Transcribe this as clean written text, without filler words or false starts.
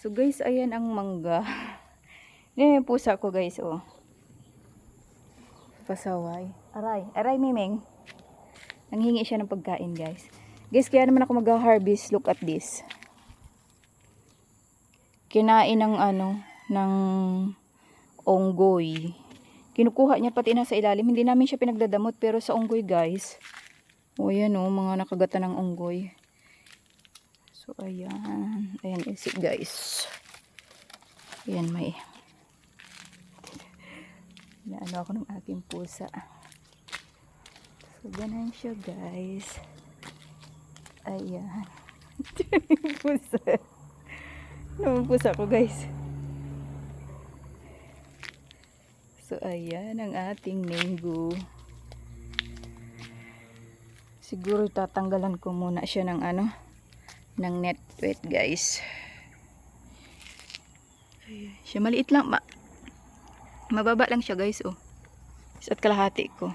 So guys, ayan ang mangga. Yan yung pusa ko guys, oh. Pasaway. Aray Mimeng. Nanghingi siya ng pagkain guys. Guys, kaya naman ako mag-harvest. Look at this. Kinain ng ng unggoy. Kinukuha niya pati nasa ilalim. Hindi namin siya pinagdadamot pero sa unggoy guys. O yan o, mga nakagata ng unggoy. So ayan. Ayan is it guys. Ayan may. Naano ako ng aking pusa. So ganun siya guys. Ayan. Pusa. Naman pusa ko guys. So ayan ang ating mango. Siguro tatanggalan ko muna siya ng ng net wet guys. Ayan. Siya maliit lang. Mababa lang siya guys oh. Isa't kalahati ko.